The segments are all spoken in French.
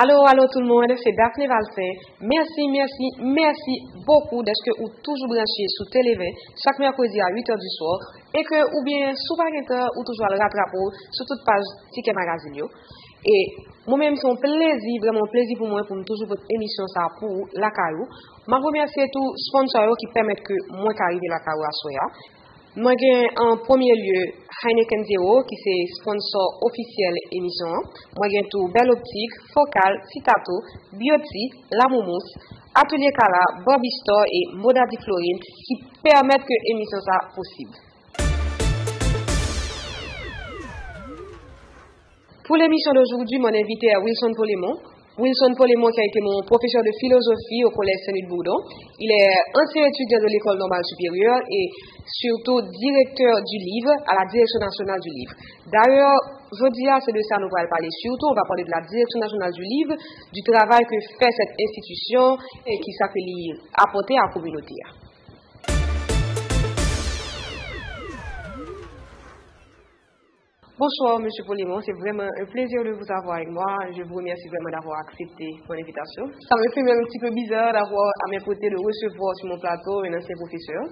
Allô tout le monde, c'est Daphné Valsin. Merci beaucoup d'être que vous toujours branché sur Télévé chaque mercredi à 8h du soir et que ou bien sous paqueteur ou toujours le rattraper sur toute page Ticket Magazine. Et moi-même, c'est un plaisir, vraiment un plaisir pour moi pour toujours votre émission ça pour la Caillou. Je remercie tous les sponsors qui permettent que moi arrive la Caillou à Soya. Moi, j'ai en premier lieu Heineken Zero, qui est sponsor officiel émission. Moi, j'ai tout Belle Optique, Focal, Citato, Bioti, La Moumous, Atelier Kala, Bobby Store et Modadi Florine, qui permettent que l'émission soit possible. Pour l'émission d'aujourd'hui, mon invité est Wilson Polémon. Wilson Polémon qui a été mon professeur de philosophie au collège Saint-Louis-Bourdon. Il est ancien étudiant de l'école normale supérieure et surtout directeur du livre à la direction nationale du livre. D'ailleurs, jeudi, c'est de ça nous allons parler surtout. On va parler de la direction nationale du livre, du travail que fait cette institution et qui s'appelle apporter à la communauté. Bonsoir, M. Polémon. C'est vraiment un plaisir de vous avoir avec moi. Je vous remercie vraiment d'avoir accepté mon invitation. Ça me fait même un petit peu bizarre d'avoir à mes côtés de recevoir sur mon plateau un ancien professeur.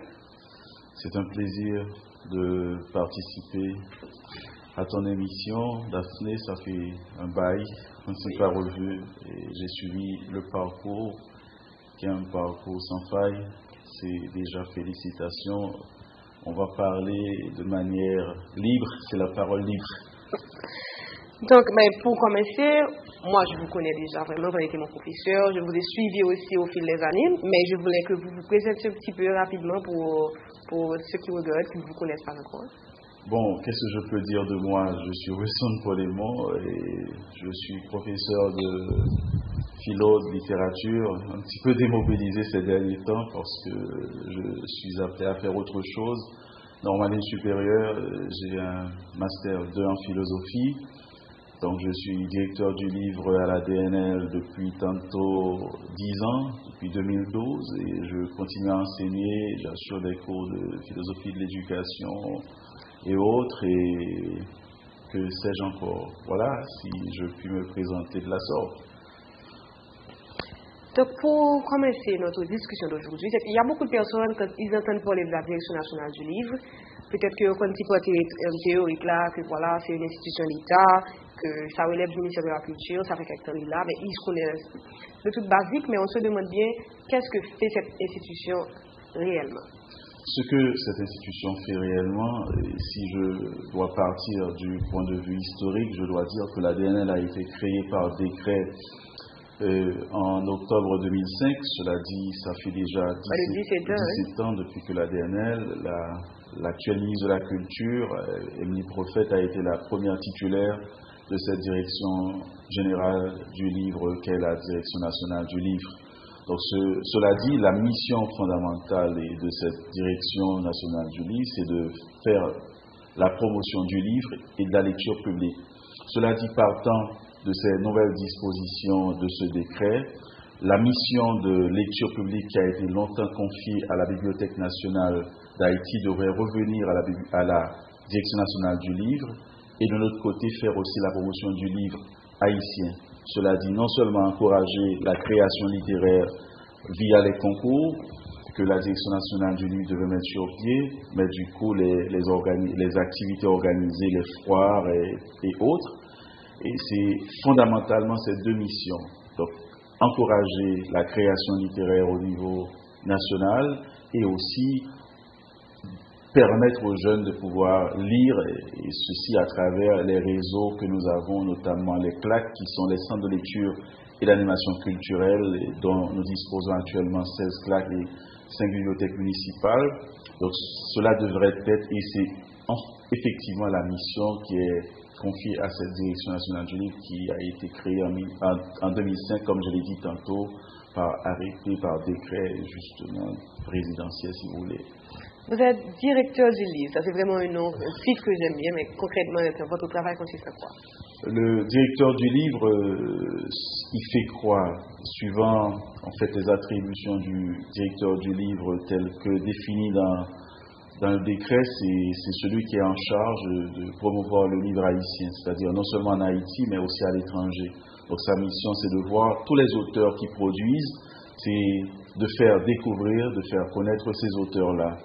C'est un plaisir de participer à ton émission. Daphné, ça fait un bail, on ne s'est pas revu et j'ai suivi le parcours, qui est un parcours sans faille. C'est déjà félicitations. On va parler de manière libre, c'est la parole libre. Donc, pour commencer, moi je vous connais déjà vraiment, vous avez été mon professeur, je vous ai suivi aussi au fil des années, mais je voulais que vous vous présentiez un petit peu rapidement pour ceux qui regardent, qui ne vous connaissent pas encore. Bon, qu'est-ce que je peux dire de moi? Je suis Wilson Polémon et je suis professeur de philo, de littérature, un petit peu démobilisé ces derniers temps parce que je suis appelé à faire autre chose. Normale supérieure, j'ai un master 2 en philosophie, donc je suis directeur du livre à la DNL depuis tantôt 10 ans, depuis 2012, et je continue à enseigner, j'assure des cours de philosophie de l'éducation et autres, et que sais-je encore. Voilà, si je puis me présenter de la sorte. Donc, pour commencer notre discussion d'aujourd'hui, il y a beaucoup de personnes, quand ils entendent parler de la Direction nationale du livre, peut-être qu'ils ont un petit peu théorique là, que voilà, c'est une institution d'État, que ça relève du ministère de la Culture, ça fait quelques temps là, mais ils se connaissent de tout basique, mais on se demande bien qu'est-ce que fait cette institution réellement. Ce que cette institution fait réellement, et si je dois partir du point de vue historique, je dois dire que la DNL a été créée par décret en octobre 2005, cela dit, ça fait déjà 17 ans depuis que la DNL, l'actuelle ministre de la Culture, Émilie Prophète, a été la première titulaire de cette direction générale du livre qu'est la Direction nationale du livre. Donc cela dit, la mission fondamentale de cette Direction nationale du livre, c'est de faire la promotion du livre et de la lecture publique. Cela dit, partant de ces nouvelles dispositions de ce décret, la mission de lecture publique qui a été longtemps confiée à la Bibliothèque nationale d'Haïti devrait revenir à la Direction nationale du livre et de notre côté faire aussi la promotion du livre haïtien. Cela dit, non seulement encourager la création littéraire via les concours que la Direction nationale du livre devait mettre sur pied, mais du coup les activités organisées, les foires et autres. Et c'est fondamentalement ces deux missions. Donc, encourager la création littéraire au niveau national et aussi permettre aux jeunes de pouvoir lire, et ceci à travers les réseaux que nous avons, notamment les CLAC, qui sont les centres de lecture et d'animation culturelle, dont nous disposons actuellement 16 CLAC et 5 bibliothèques municipales. Donc, cela devrait être, et c'est effectivement la mission qui est confiée à cette Direction nationale du livre qui a été créée en 2005, comme je l'ai dit tantôt, par arrêté, par décret, justement, présidentiel, si vous voulez. Vous êtes directeur du livre, ça c'est vraiment un nom, un titre que j'aime bien, mais concrètement, votre travail consiste à quoi? Le directeur du livre, il fait quoi? Suivant en fait les attributions du directeur du livre telles que définies dans le décret, c'est celui qui est en charge de promouvoir le livre haïtien, c'est-à-dire non seulement en Haïti, mais aussi à l'étranger. Donc sa mission, c'est de voir tous les auteurs qui produisent, c'est de faire découvrir, de faire connaître ces auteurs-là.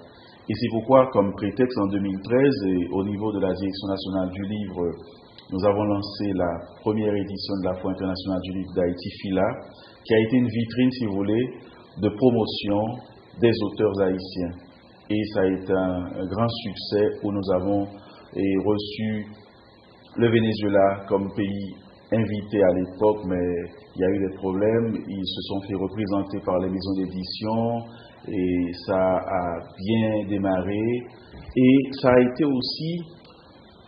Et c'est pourquoi, comme prétexte, en 2013, et au niveau de la Direction nationale du livre, nous avons lancé la première édition de la Foire internationale du livre d'Haïti, FILA, qui a été une vitrine, si vous voulez, de promotion des auteurs haïtiens. Et ça a été un grand succès où nous avons reçu le Venezuela comme pays invité à l'époque, mais il y a eu des problèmes. Ils se sont fait représenter par les maisons d'édition et ça a bien démarré. Et ça a été aussi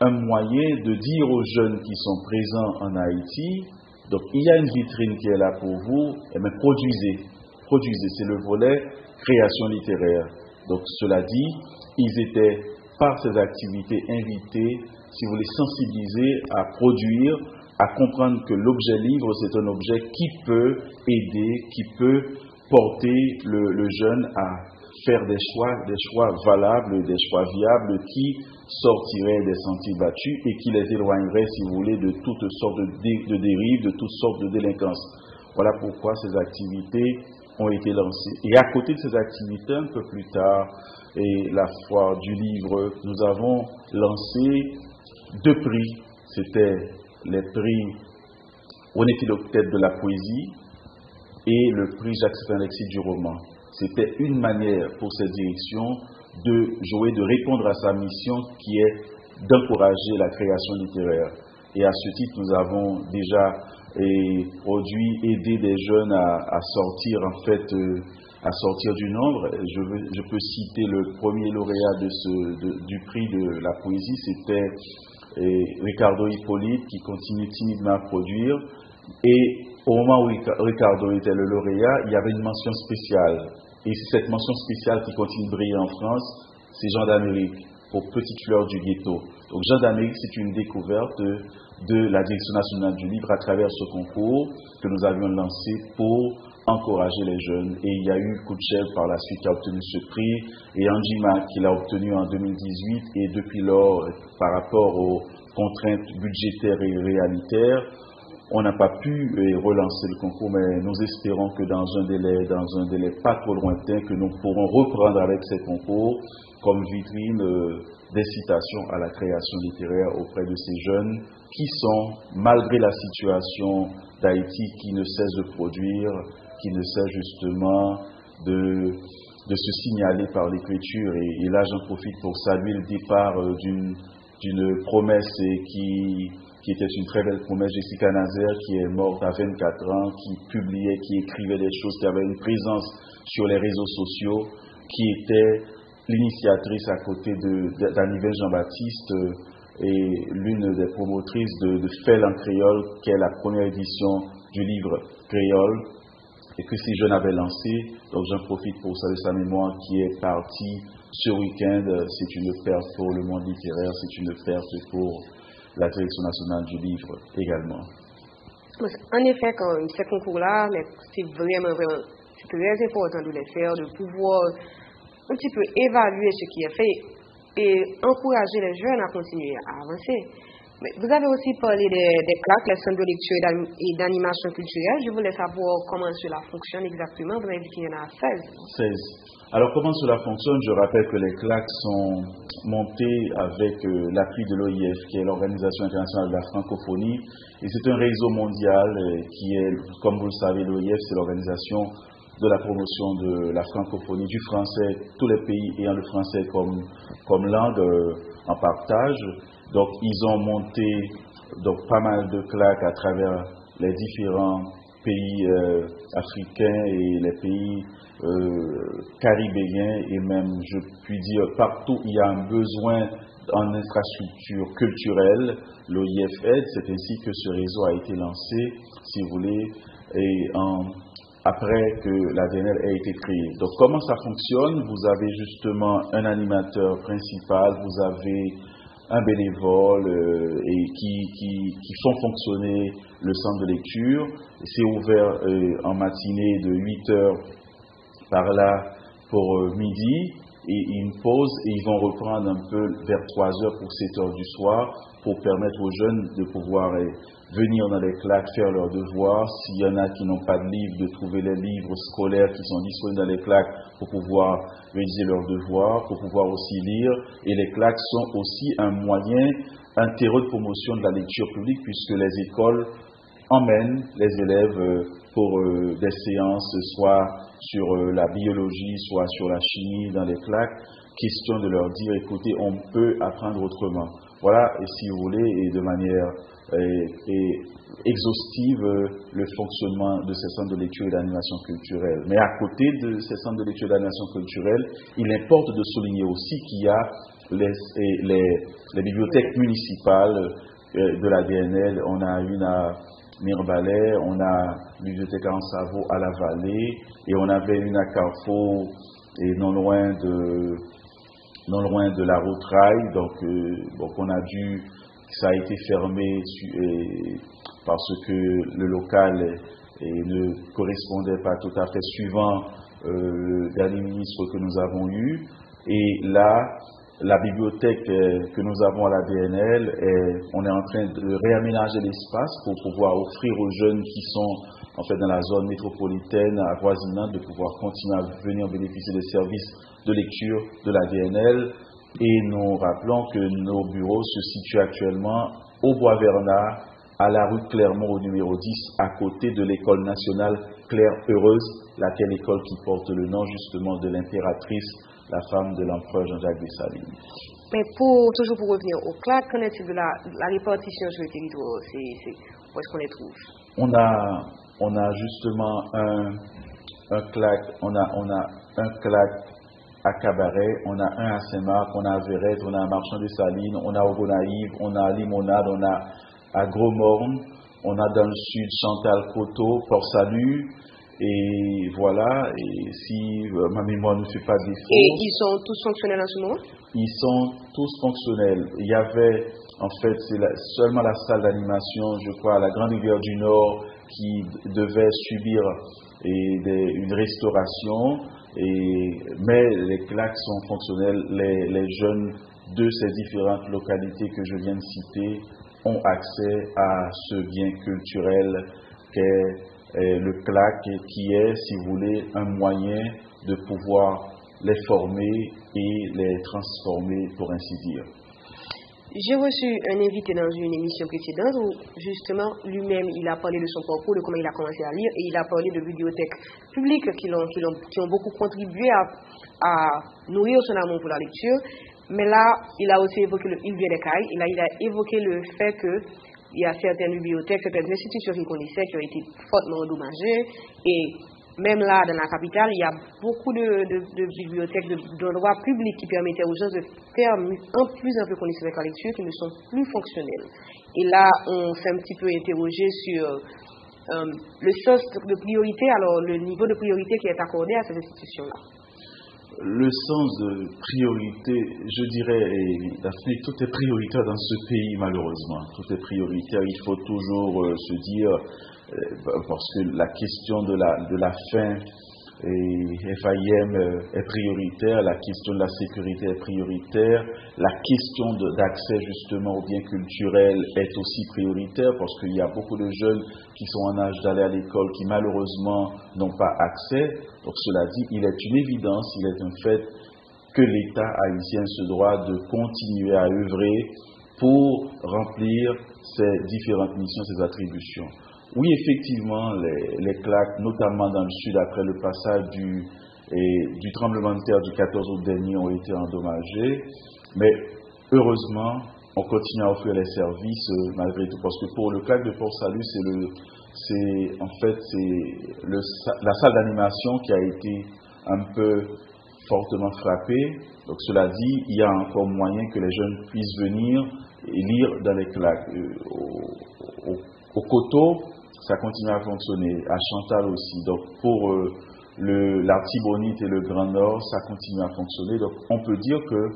un moyen de dire aux jeunes qui sont présents en Haïti, donc il y a une vitrine qui est là pour vous, et bien produisez, c'est le volet création littéraire. Donc cela dit, ils étaient par ces activités invités, si vous voulez, sensibiliser à produire, à comprendre que l'objet livre, c'est un objet qui peut aider, qui peut porter le jeune à faire des choix valables, des choix viables qui sortiraient des sentiers battus et qui les éloigneraient, si vous voulez, de toutes sortes de dérives, de toutes sortes de délinquances. Voilà pourquoi ces activités ont été lancées. Et à côté de ces activités, un peu plus tard, et la foire du livre, nous avons lancé 2 prix. C'était les prix René Philoctète de la poésie et le prix Jacques Alexis du roman. C'était une manière pour cette direction de jouer, de répondre à sa mission qui est d'encourager la création littéraire. Et à ce titre, nous avons déjà produit, aidé des jeunes à sortir en fait, à sortir du nombre. Je peux citer le premier lauréat du prix de la poésie, c'était Ricardo Hippolyte, qui continue timidement à produire. Et au moment où Ricardo était le lauréat, il y avait une mention spéciale. Et c'est cette mention spéciale qui continue de briller en France, c'est Jean d'Amérique, pour Petite Fleur du Ghetto. Donc Jean d'Amérique, c'est une découverte de la Direction nationale du livre à travers ce concours que nous avions lancé pour encourager les jeunes. Et il y a eu Kouchev par la suite qui a obtenu ce prix, et Anjima qui l'a obtenu en 2018, et depuis lors, par rapport aux contraintes budgétaires et réalitaires, on n'a pas pu relancer le concours, mais nous espérons que dans un délai pas trop lointain, que nous pourrons reprendre avec ces concours comme vitrine d'incitation à la création littéraire auprès de ces jeunes qui sont, malgré la situation d'Haïti, qui ne cesse de produire, qui ne cesse justement de se signaler par l'écriture. Et là, j'en profite pour saluer le départ d'une promesse qui était une très belle promesse, Jessica Nazaire, qui est morte à 24 ans, qui publiait, qui écrivait des choses, qui avait une présence sur les réseaux sociaux, qui était l'initiatrice à côté d'Anivelle Jean-Baptiste et l'une des promotrices de Fel en créole, qui est la première édition du livre créole, et que ces jeunes avaient lancé. Donc j'en profite pour saluer sa mémoire qui est partie ce week-end. C'est une perte pour le monde littéraire, c'est une perte pour la Direction nationale du livre également. En effet, quand ces concours-là, c'est vraiment c'est très important de les faire, de pouvoir un petit peu évaluer ce qui est fait et encourager les jeunes à continuer à avancer. Mais vous avez aussi parlé des CLAC, les centres de lecture et d'animation culturelle. Je voulais savoir comment cela fonctionne exactement. Vous avez dit qu'il y en a 16. 16. Alors, comment cela fonctionne? Je rappelle que les CLAC sont montés avec l'appui de l'OIF, qui est l'Organisation internationale de la francophonie. Et c'est un réseau mondial qui est, comme vous le savez, l'OIF, c'est l'organisation de la promotion de la francophonie, du français, tous les pays ayant le français comme langue en partage. Donc, ils ont monté pas mal de CLAC à travers les différents pays africains et les pays caribéens, et même, je puis dire, partout il y a un besoin en infrastructure culturelle. L'OIF aide, c'est ainsi que ce réseau a été lancé, si vous voulez, et après que la DNL ait été créée. Donc, comment ça fonctionne? Vous avez justement un animateur principal, vous avez un bénévole et qui font fonctionner le centre de lecture. C'est ouvert en matinée de 8h par là pour midi, et une pause, et ils vont reprendre un peu vers 3h pour 7h du soir pour permettre aux jeunes de pouvoir venir dans les claques, faire leurs devoirs. S'il y en a qui n'ont pas de livres, de trouver les livres scolaires qui sont disponibles dans les claques pour pouvoir réaliser leurs devoirs, pour pouvoir aussi lire. Et les claques sont aussi un moyen, un terreau de promotion de la lecture publique, puisque les écoles emmènent les élèves pour des séances, soit sur la biologie, soit sur la chimie dans les claques, question de leur dire, écoutez, on peut apprendre autrement. Voilà, et si vous voulez, et de manière exhaustive, le fonctionnement de ces centres de lecture et d'animation culturelle. Mais à côté de ces centres de lecture et d'animation culturelle, il importe de souligner aussi qu'il y a les bibliothèques municipales de la DNL. On a une à Mirbalais, on a une bibliothèque à Ansavo à la Vallée, et on avait une à Carrefour, et non loin de la Route-Rail, donc on a dû, ça a été fermé parce que le local ne correspondait pas tout à fait suivant le dernier ministre que nous avons eu. Et là, la bibliothèque que nous avons à la DNL, on est en train de réaménager l'espace pour pouvoir offrir aux jeunes qui sont en fait dans la zone métropolitaine avoisinante de pouvoir continuer à venir bénéficier des services de lecture de la DNL. Et nous rappelons que nos bureaux se situent actuellement au Bois-Vernat, à la rue Clermont au numéro 10, à côté de l'école nationale Claire Heureuse, laquelle école qui porte le nom justement de l'impératrice, la femme de l'empereur Jean-Jacques Dessalines. Mais toujours pour revenir au CLAC, qu'en est-il de la répartition sur le territoire? Où est-ce qu'on les trouve? On a justement un CLAC, on a un CLAC à Cabaret, on a un à Saint-Marc, on a à Verrette, on a à Marchand-des-Salines, on a à Augonaïve, on a à Limonade, on a à Gros-Morne, on a dans le sud Chantal-Coteau, Port-Salut, et voilà, et si ma mémoire ne fait pas défaut. Et ils sont tous fonctionnels en ce moment? Ils sont tous fonctionnels. Il y avait, en fait, seulement la salle d'animation, je crois, à la Grande Rivière du Nord, qui devait subir une restauration, mais les claques sont fonctionnels. Les jeunes de ces différentes localités que je viens de citer ont accès à ce bien culturel qu'est le CLAC, qui est, si vous voulez, un moyen de pouvoir les former et les transformer, pour ainsi dire. J'ai reçu un invité dans une émission précédente où, justement, lui-même, il a parlé de son parcours, de comment il a commencé à lire, et il a parlé de bibliothèques publiques qui ont beaucoup contribué à nourrir son amour pour la lecture. Mais là, il a aussi évoqué il vient des Cailles, il a évoqué le fait qu'il y a certaines bibliothèques, certaines institutions qu'il connaissait qui ont été fortement endommagées, et même là, dans la capitale, il y a beaucoup de bibliothèques, d'endroits publics qui permettaient aux gens de faire plus un peu connaissance avec la lecture, qui ne sont plus fonctionnels. Et là, on s'est un petit peu interrogé sur le sens de priorité, alors le niveau de priorité qui est accordé à ces institutions-là. Le sens de priorité, je dirais, Daphné, tout est prioritaire dans ce pays, malheureusement. Tout est prioritaire. Il faut toujours se dire, parce que la question de la faim et FAIM est prioritaire, la question de la sécurité est prioritaire, la question d'accès justement aux biens culturels est aussi prioritaire, parce qu'il y a beaucoup de jeunes qui sont en âge d'aller à l'école qui malheureusement n'ont pas accès. Donc cela dit, il est une évidence, il est un fait que l'État haïtien se doit de continuer à œuvrer pour remplir ses différentes missions, ses attributions. Oui, effectivement, les claques, notamment dans le sud, après le passage du tremblement de terre du 14 août dernier, ont été endommagées. Mais heureusement, on continue à offrir les services malgré tout. Parce que pour le CLAC de Port-Salut, c'est la salle d'animation qui a été un peu fortement frappée. Donc cela dit, il y a encore moyen que les jeunes puissent venir et lire dans les claques. Au Coteau, ça continue à fonctionner, à Chantal aussi. Donc pour l'Artibonite et le Grand Nord, ça continue à fonctionner. Donc on peut dire que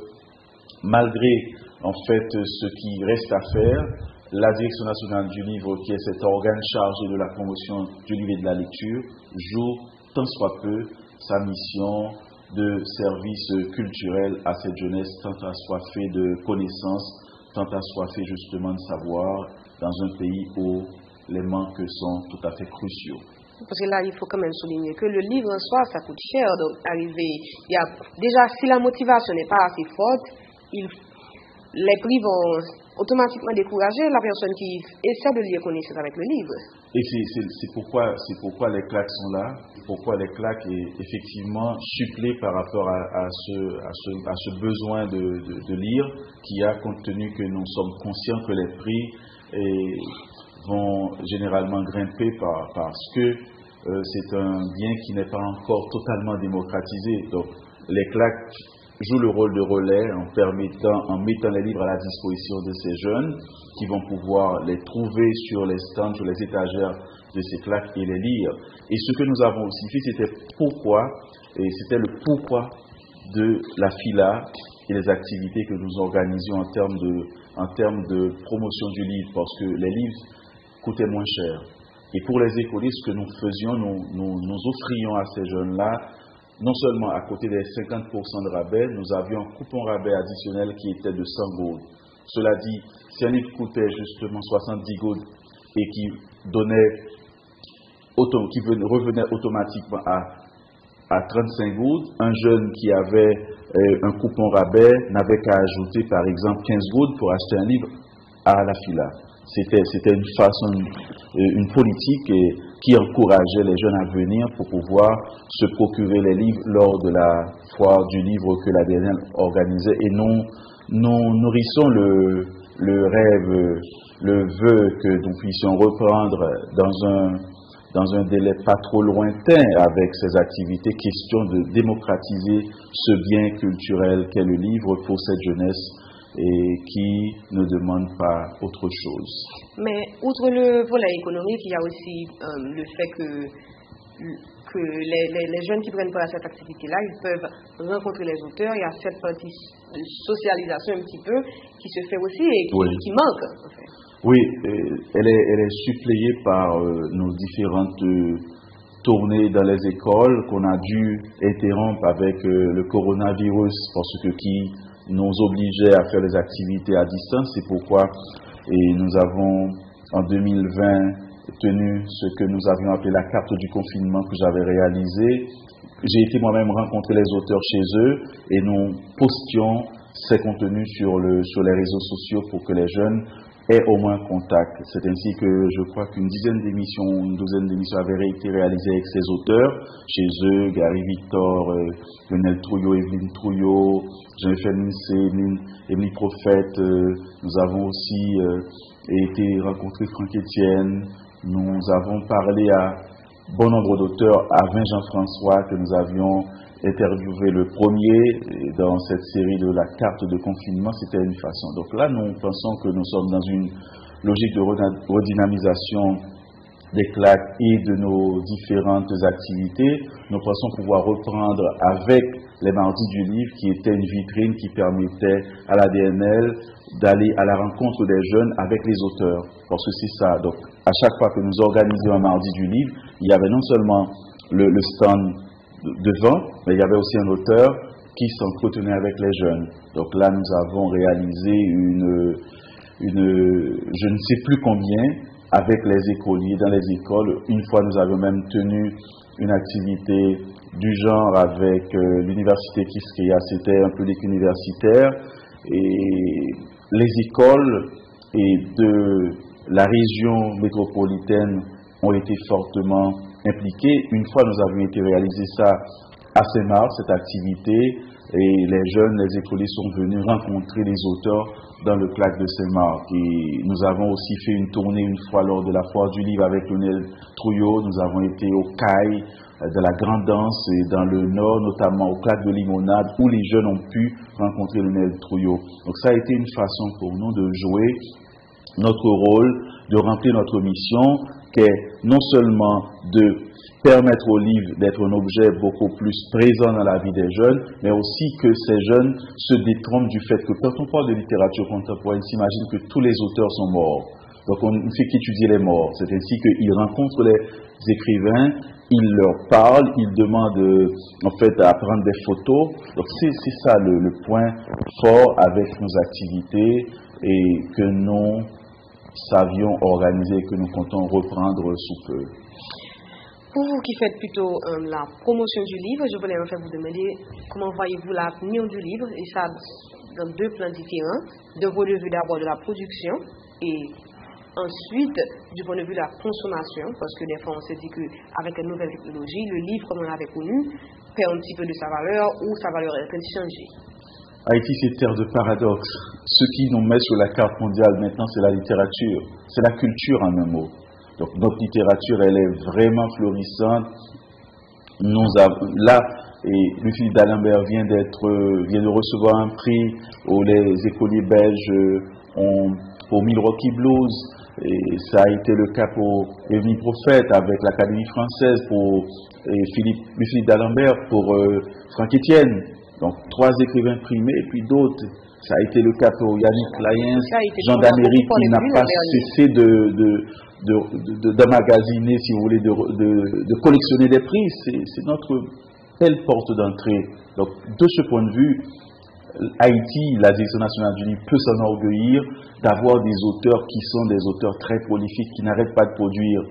malgré en fait ce qui reste à faire, la Direction nationale du livre, qui est cet organe chargé de la promotion du livre et de la lecture, joue tant soit peu sa mission de service culturel à cette jeunesse tant assoiffée de connaissances, tant assoiffée justement de savoir dans un pays où les manques sont tout à fait cruciaux. Parce que là, il faut quand même souligner que le livre en soi, ça coûte cher. Donc, déjà, si la motivation n'est pas assez forte, les prix vont automatiquement décourager la personne qui essaie de lier connaissance avec le livre. Et c'est pourquoi les claques sont là, pourquoi les claques est effectivement supplé par rapport à ce besoin de lire qu'il y a, compte tenu que nous sommes conscients que les prix vont généralement grimper parce que c'est un bien qui n'est pas encore totalement démocratisé. Donc les claques jouent le rôle de relais en mettant les livres à la disposition de ces jeunes qui vont pouvoir les trouver sur les stands, sur les étagères de ces claques et les lire. Et ce que nous avons aussi fait, c'était le pourquoi de la FILA et les activités que nous organisions en termes de promotion du livre, parce que les livres coûtaient moins cher. Et pour les écoliers, ce que nous faisions, nous offrions à ces jeunes-là, non seulement à côté des 50% de rabais, nous avions un coupon rabais additionnel qui était de 100 gourdes. Cela dit, si un livre coûtait justement 70 gourdes et qui revenait automatiquement à 35 gourdes, un jeune qui avait un coupon rabais n'avait qu'à ajouter par exemple 15 gourdes pour acheter un livre à la FILA. C'était une politique qui encourageait les jeunes à venir pour pouvoir se procurer les livres lors de la foire du livre que la DNL organisait. Et nous nourrissons le rêve, le vœu que nous puissions reprendre dans un délai pas trop lointain avec ces activités, question de démocratiser ce bien culturel qu'est le livre pour cette jeunesse et qui ne demande pas autre chose. Mais outre le volet économique, il y a aussi le fait que les jeunes qui prennent part à cette activité-là, ils peuvent rencontrer les auteurs. Il y a cette partie de socialisation un petit peu qui se fait aussi et qui manque. En fait. Oui, elle est suppléée par nos différentes tournées dans les écoles qu'on a dû interrompre avec le coronavirus parce que qui nous obligeait à faire les activités à distance. C'est pourquoi nous avons en 2020 tenu ce que nous avions appelé la carte du confinement que j'avais réalisée. J'ai été moi-même rencontrer les auteurs chez eux et nous postions ces contenus sur les réseaux sociaux pour que les jeunes aient au moins contact. C'est ainsi que je crois qu'une douzaine d'émissions avaient été réalisées avec ces auteurs, chez eux, Gary Victor, Lionel Trouillot, Evelyne Trouillot, Jean-Michel Missé, Émilie Prophète. Nous avons aussi été rencontrer Franck Etienne. Nous avons parlé à bon nombre d'auteurs, à Jean-François que nous avions interviewé le premier dans cette série de la carte de confinement. C'était une façon. Donc là, nous pensons que nous sommes dans une logique de redynamisation des claques et de nos différentes activités. Nous pensons pouvoir reprendre avec les mardis du livre, qui était une vitrine qui permettait à la DNL d'aller à la rencontre des jeunes avec les auteurs. Parce que c'est ça. Donc, à chaque fois que nous organisions un mardi du livre, il y avait non seulement le stand devant, mais il y avait aussi un auteur qui s'entretenait avec les jeunes. Donc là, nous avons réalisé je ne sais plus combien, avec les écoliers dans les écoles. Une fois, nous avions même tenu une activité du genre avec l'université Kiskeya. C'était un public universitaire. Et les écoles et de la région métropolitaine ont été fortement impliquées. Une fois, nous avions été réaliser ça à Saint-Marc, cette activité, et les jeunes, les écoliers sont venus rencontrer les auteurs dans le CLAC de Saint-Marc. Et nous avons aussi fait une tournée une fois lors de la foire du livre avec Lionel Trouillot. Nous avons été au CAI de la Grande Danse et dans le Nord, notamment au CLAC de Limonade, où les jeunes ont pu rencontrer Lionel Trouillot. Donc ça a été une façon pour nous de jouer notre rôle, de remplir notre mission, qui est non seulement de permettre au livre d'être un objet beaucoup plus présent dans la vie des jeunes, mais aussi que ces jeunes se détrompent du fait que quand on parle de littérature contemporaine, ils s'imaginent que tous les auteurs sont morts. Donc on ne fait qu'étudier les morts. C'est ainsi qu'ils rencontrent les écrivains, ils leur parlent, ils demandent en fait à prendre des photos. Donc c'est ça le point fort avec nos activités et que nous savions organiser et que nous comptons reprendre sous peu. Pour vous qui faites plutôt la promotion du livre, je voulais en fait vous demander comment voyez-vous l'avenir du livre, et ça dans deux plans différents, d'un point de vue d'abord de la production et ensuite du point de vue de la consommation, parce que des fois on se dit qu'avec la nouvelle technologie, le livre comme on l'avait connu perd un petit peu de sa valeur ou sa valeur est en train de changer. Haïti, c'est terre de paradoxe. Ce qui nous met sur la carte mondiale maintenant, c'est la littérature, c'est la culture en un mot. Donc notre littérature, elle est vraiment florissante. Là, et Louis-Philippe d'Alembert vient de recevoir un prix où les écoliers belges pour Milwaukee Blues, et ça a été le cas pour Evelyne Prophète avec l'Académie française, pour Louis-Philippe d'Alembert, pour Franck Etienne. Donc 3 écrivains primés et puis d'autres. Ça a été le cas pour Yannick Lyens, Jean d'Amérique, qui n'a pas cessé d'emmagasiner, si vous voulez, de collectionner des prix. C'est notre belle porte d'entrée. Donc, de ce point de vue, Haïti, la Direction nationale du livre, peut s'enorgueillir d'avoir des auteurs qui sont des auteurs très prolifiques, qui n'arrêtent pas de produire.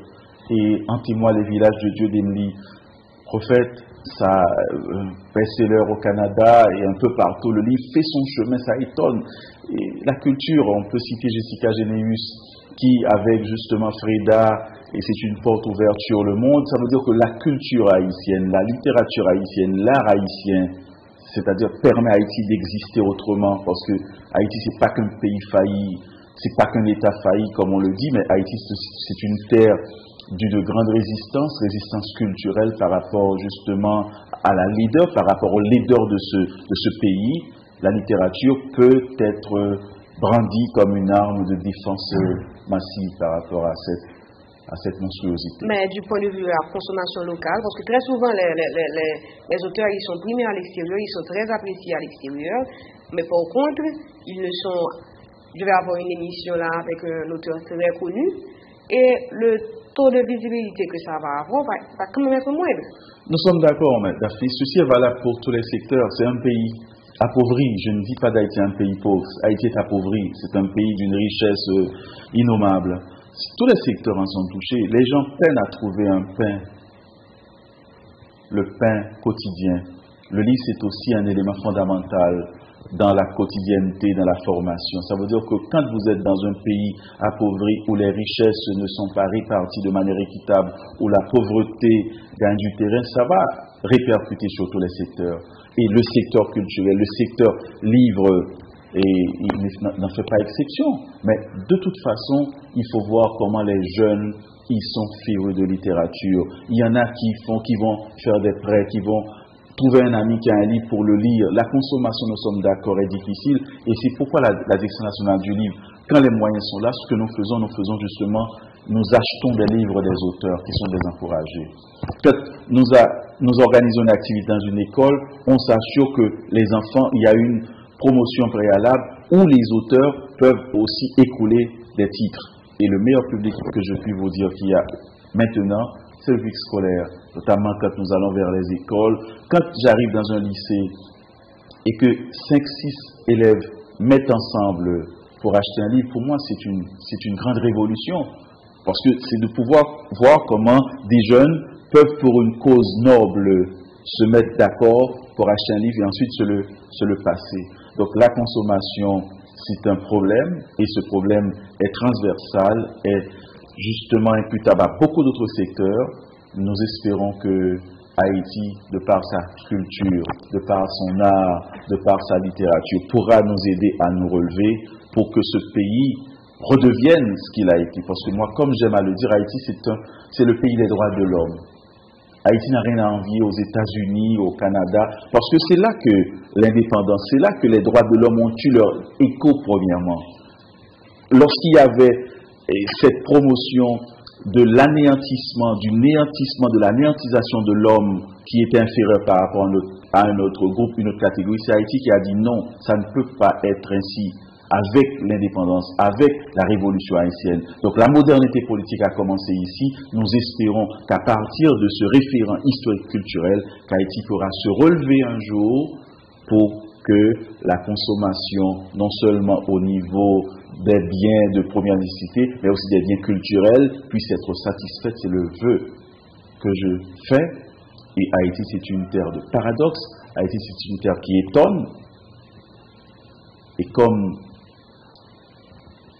Et en témoigne les villages de Dieu d'Emily Prophète, ça best-seller au Canada et un peu partout. Le livre fait son chemin, ça étonne. Et la culture, on peut citer Jessica Généus, qui, avec justement Frida, et c'est une porte ouverte sur le monde, ça veut dire que la culture haïtienne, la littérature haïtienne, l'art haïtien, c'est-à-dire permet à Haïti d'exister autrement, parce que Haïti, c'est pas qu'un pays failli, c'est pas qu'un État failli, comme on le dit, mais Haïti, c'est une terre d'une grande résistance culturelle par rapport justement à la leader, par rapport au leader de ce pays. La littérature peut être brandie comme une arme de défense massive par rapport à cette monstruosité. Mais du point de vue de la consommation locale, parce que très souvent les auteurs ils sont primés à l'extérieur, ils sont très appréciés à l'extérieur, mais par contre, ils ne sont... Je vais avoir une émission là avec un auteur très connu, et le taux de visibilité que ça va avoir va quand même être moindre. Nous sommes d'accord, mais Daphné, ceci est valable pour tous les secteurs. C'est un pays appauvri. Je ne dis pas d'Haïti un pays pauvre. Haïti est appauvri. C'est un pays d'une richesse innommable. Tous les secteurs en sont touchés. Les gens peinent à trouver un pain, le pain quotidien. Le livre, c'est aussi un élément fondamental dans la quotidienneté, dans la formation. Ça veut dire que quand vous êtes dans un pays appauvri où les richesses ne sont pas réparties de manière équitable, où la pauvreté gagne du terrain, ça va répercuter sur tous les secteurs. Et le secteur culturel, le secteur livre, n'en fait pas exception. Mais de toute façon, il faut voir comment les jeunes, ils sont férus de littérature. Il y en a qui vont faire des prêts, qui vont trouver un ami qui a un livre pour le lire. La consommation, nous sommes d'accord, est difficile. Et c'est pourquoi la Direction nationale du livre, quand les moyens sont là, ce que nous faisons justement, nous achetons des livres des auteurs qui sont des encouragés. Quand nous organisons une activité dans une école, on s'assure que les enfants, il y a une promotion préalable où les auteurs peuvent aussi écouler des titres. Et le meilleur public que je puis vous dire qu'il y a maintenant, c'est le public scolaire, notamment quand nous allons vers les écoles. Quand j'arrive dans un lycée et que 5-6 élèves mettent ensemble pour acheter un livre, pour moi c'est une grande révolution. Parce que c'est de pouvoir voir comment des jeunes peuvent pour une cause noble se mettre d'accord pour acheter un livre et ensuite se le passer. Donc la consommation, c'est un problème et ce problème est transversal, est justement imputable à beaucoup d'autres secteurs. Nous espérons que Haïti, de par sa culture, de par son art, de par sa littérature, pourra nous aider à nous relever pour que ce pays redevienne ce qu'il a été. Parce que moi, comme j'aime à le dire, Haïti, c'est le pays des droits de l'homme. Haïti n'a rien à envier aux États-Unis, au Canada, parce que c'est là que l'indépendance, c'est là que les droits de l'homme ont eu leur écho premièrement. Lorsqu'il y avait cette promotion de l'anéantissement, du néantissement, de la néantisation de l'homme qui était inférieur par rapport à un autre groupe, une autre catégorie, c'est Haïti qui a dit non, ça ne peut pas être ainsi. Avec l'indépendance, avec la révolution haïtienne. Donc la modernité politique a commencé ici. Nous espérons qu'à partir de ce référent historique culturel, qu'Haïti pourra se relever un jour pour que la consommation, non seulement au niveau des biens de première nécessité, mais aussi des biens culturels, puisse être satisfaite. C'est le vœu que je fais. Et Haïti, c'est une terre de paradoxe. Haïti, c'est une terre qui étonne. Et comme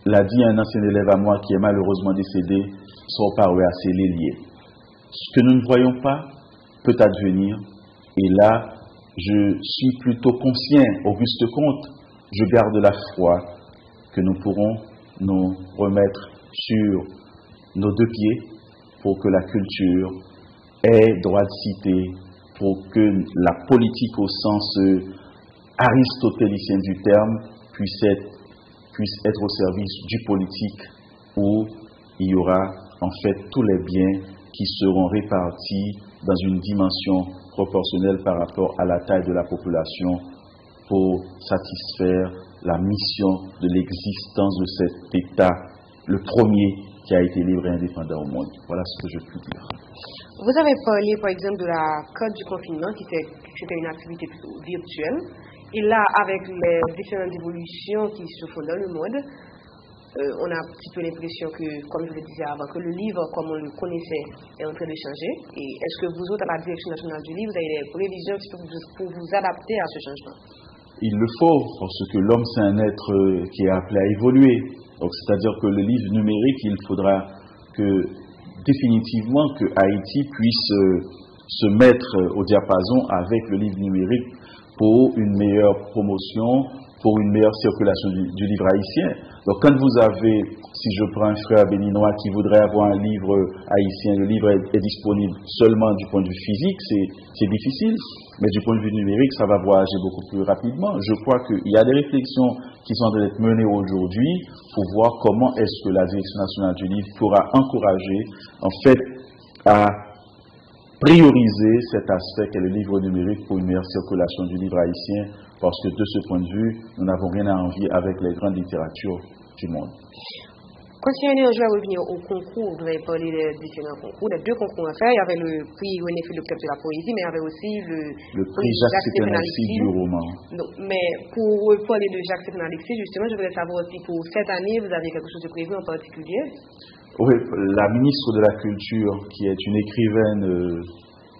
l'a dit un ancien élève à moi qui est malheureusement décédé, son parole à ses liés. Ce que nous ne voyons pas peut advenir. Et là, je suis plutôt conscient, Auguste Comte, je garde la foi que nous pourrons nous remettre sur nos deux pieds pour que la culture ait droit de cité, pour que la politique au sens aristotélicien du terme puisse être au service du politique, où il y aura en fait tous les biens qui seront répartis dans une dimension proportionnelle par rapport à la taille de la population pour satisfaire la mission de l'existence de cet État, le premier qui a été libre et indépendant au monde. Voilà ce que je peux dire. Vous avez parlé, par exemple, de la code du confinement, qui c'était une activité plutôt virtuelle. Et là, avec les différentes évolutions qui se font dans le monde, on a un petit peu l'impression que, comme je le disais avant, que le livre, comme on le connaissait, est en train de changer. Et est-ce que vous autres, à la Direction nationale du livre, vous avez des prévisions pour vous adapter à ce changement? Il le faut, parce que l'homme, c'est un être qui est appelé à évoluer. Donc, c'est-à-dire que le livre numérique, il faudra que, définitivement, que Haïti puisse se mettre au diapason avec le livre numérique pour une meilleure promotion, pour une meilleure circulation du livre haïtien. Donc quand vous avez, si je prends un frère béninois qui voudrait avoir un livre haïtien, le livre est disponible seulement du point de vue physique, c'est difficile, mais du point de vue numérique, ça va voyager beaucoup plus rapidement. Je crois qu'il y a des réflexions qui sont en train d'être menées aujourd'hui pour voir comment est-ce que la Direction nationale du livre pourra encourager, en fait, à prioriser cet aspect qu'est le livre numérique pour une meilleure circulation du livre haïtien, parce que de ce point de vue, nous n'avons rien à envier avec les grandes littératures du monde. Continuez, je vais revenir au concours. Vous avez parlé des différents concours, des deux concours à faire. Il y avait le prix René Philippe de la poésie, mais il y avait aussi le prix Jacques-Stéphane Alexis du roman. Donc, mais pour parler de Jacques-Stéphane Alexis, justement, je voudrais savoir si pour cette année, vous avez quelque chose de prévu en particulier. Oui, la ministre de la Culture, qui est une écrivaine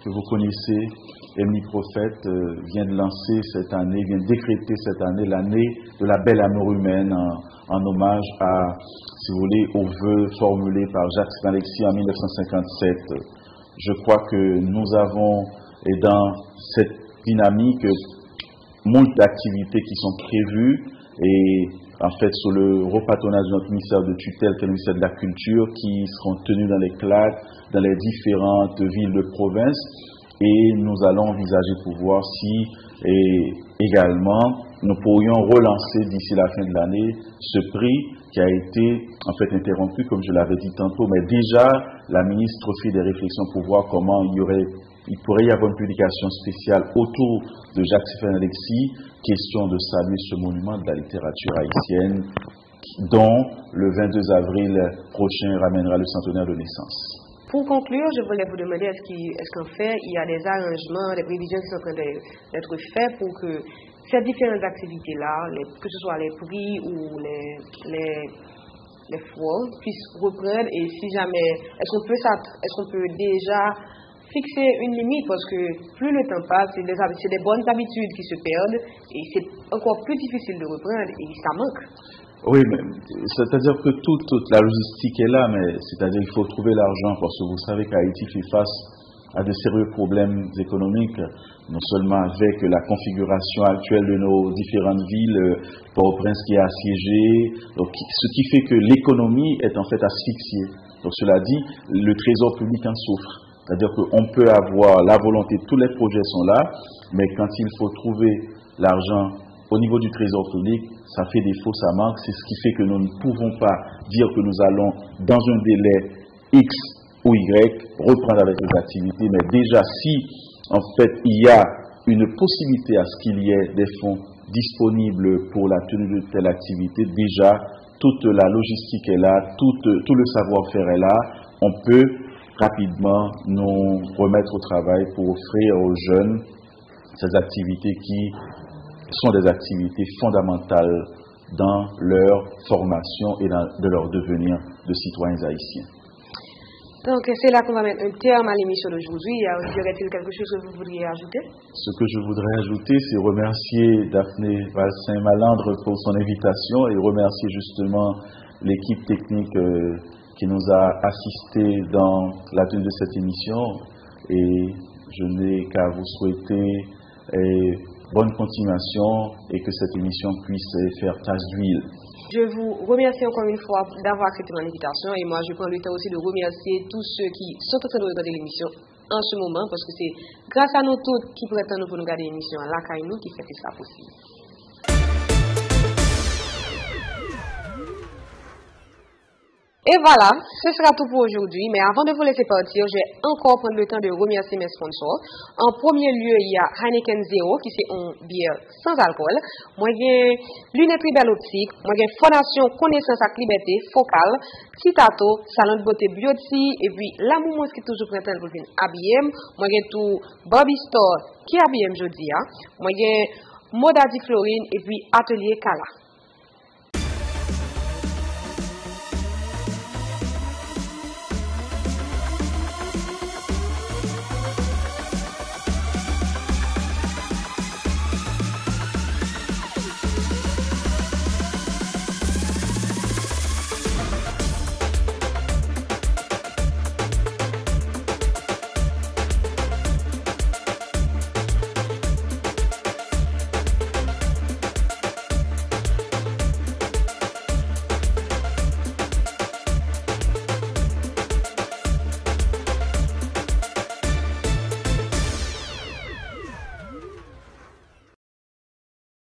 que vous connaissez, Émilie Prophète, vient de lancer cette année, vient de décréter cette année l'année de la belle amour humaine en hommage à, si vous voulez, aux vœux formulés par Jacques-Stéphane Alexis en 1957. Je crois que nous avons, et dans cette dynamique, moult d'activités qui sont prévues et en fait sous le repatronage de notre ministère de tutelle, qui est le ministère de la Culture, qui seront tenus dans les CLAC, dans les différentes villes de province. Et nous allons envisager pour voir si, et également, nous pourrions relancer d'ici la fin de l'année ce prix qui a été en fait interrompu, comme je l'avais dit tantôt. Mais déjà, la ministre fait des réflexions pour voir comment il pourrait y avoir une publication spéciale autour de Jacques-Stéphane Alexis, question de saluer ce monument de la littérature haïtienne, dont le 22 avril prochain ramènera le centenaire de naissance. Pour conclure, je voulais vous demander est-ce qu'en fait, il y a des arrangements, des prévisions qui sont en train d'être faites pour que ces différentes activités-là, que ce soit les prix ou les foires, puissent reprendre, et si jamais, est-ce qu'on peut déjà fixer une limite, parce que plus le temps passe, c'est des bonnes habitudes qui se perdent, et c'est encore plus difficile de reprendre, et ça manque. Oui, mais c'est-à-dire que toute la logistique est là, mais c'est-à-dire qu'il faut trouver l'argent, parce que vous savez qu'Haïti fait face à de sérieux problèmes économiques, non seulement avec la configuration actuelle de nos différentes villes, Port-au-Prince qui est assiégé, donc, ce qui fait que l'économie est en fait asphyxiée. Donc cela dit, le trésor public en souffre. C'est-à-dire qu'on peut avoir la volonté, tous les projets sont là, mais quand il faut trouver l'argent au niveau du trésor public, ça fait défaut, ça manque. C'est ce qui fait que nous ne pouvons pas dire que nous allons, dans un délai X ou Y, reprendre avec les activités. Mais déjà, si, en fait, il y a une possibilité à ce qu'il y ait des fonds disponibles pour la tenue de telle activité, déjà, toute la logistique est là, tout le savoir-faire est là. On peut rapidement nous remettre au travail pour offrir aux jeunes ces activités qui sont des activités fondamentales dans leur formation et de leur devenir de citoyens haïtiens. Donc, c'est là qu'on va mettre un terme à l'émission d'aujourd'hui. Y aurait-il quelque chose que vous voudriez ajouter? Ce que je voudrais ajouter, c'est remercier Daphné Val-Saint-Malandre pour son invitation et remercier justement l'équipe technique qui nous a assistés dans la tenue de cette émission. Et je n'ai qu'à vous souhaiter bonne continuation et que cette émission puisse faire tache d'huile. Je vous remercie encore une fois d'avoir accepté mon invitation et moi je prends le temps aussi de remercier tous ceux qui sont en train de regarder l'émission en ce moment parce que c'est grâce à nous tous qui prétendent pour nous regarder l'émission à la CAI nous qui fait ça possible. Et voilà, ce sera tout pour aujourd'hui. Mais avant de vous laisser partir, je vais encore prendre le temps de remercier mes sponsors. En premier lieu, il y a Heineken Zero, qui c'est une bière sans alcool. Moi, j'ai Lunetterie Belle Optique. Moi, j'ai Fondation Connaissance et Liberté, Focal, Citato, Salon de Beauté Beauty, et puis La Moumous qui est toujours printemps pour venir habiller. Moi, j'ai tout Bobby Store qui habille jeudi. Moi, j'ai Modadi Florine, et puis Atelier Kala.